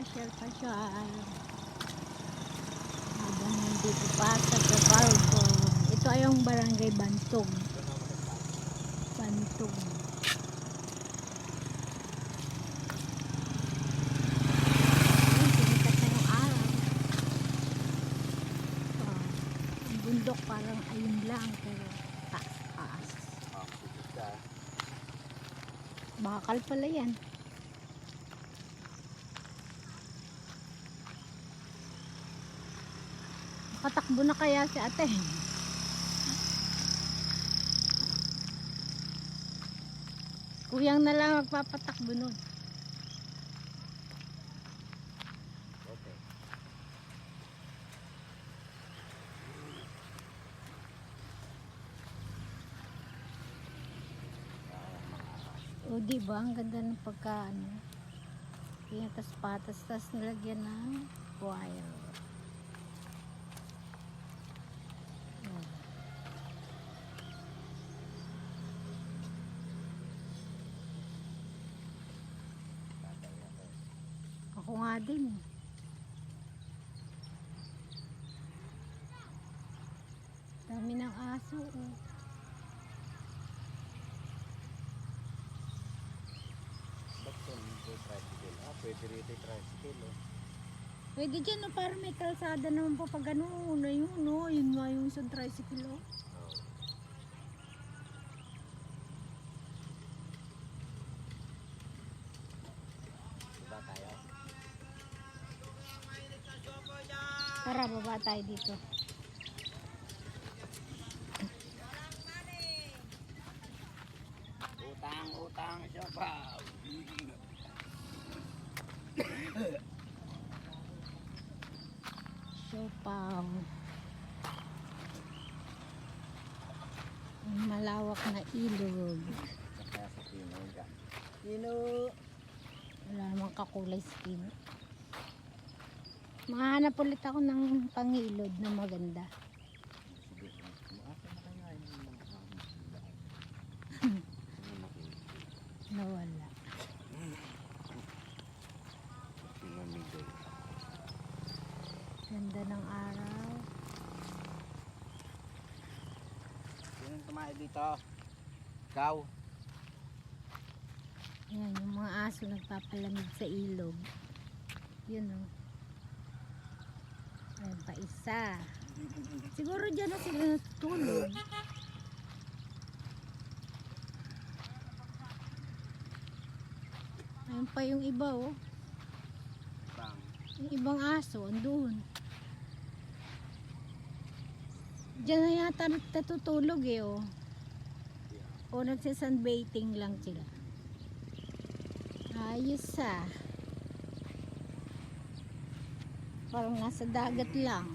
pasyal-pasyal habang nandito pa sa Tagalog. Ito ay yung barangay Bantog. Bantog. Ayun, sinikat na yung araw. Ang bundok parang ayun lang, pero taas. Bakal pala yan. Nakatakbo na kaya si ate. Kuyang na lang magpapatakbo nun. Okay. O diba, ang ganda ng pagkaano. Pinatas patas, tas nilagyan ng wire. Yan. Ako nga din. Dami ng aso. Oh. Ba't ko nito tricycle? Pwede rito yung tricycle. Pwede dyan, no, para may kalsada naman po pag ano, na yun, no? Yun nga yung isang tricycle, oh. Diba tayo? Tara, baba tayo dito. Utang, siopaw. Siopaw. Ang malawak na ilog. Kaya sa Pino dyan. Pino! Wala namang kakulay skin. Mahanap ulit ako ng pangilod na maganda. Nawala. Ganda ng araw. Sinong tumae dito? Ikaw? Yan, yung mga aso nagpapalamig sa ilog. Yun, oh. Ayan pa isa. Siguro dyan na sila natutulog. Ayan pa yung iba, oh. Bang. Yung ibang aso, andun. Diyan na yata natutulog, eh, oh. O nagsisunbaiting lang sila. Ayos, ah. Parang nasa dagat lang.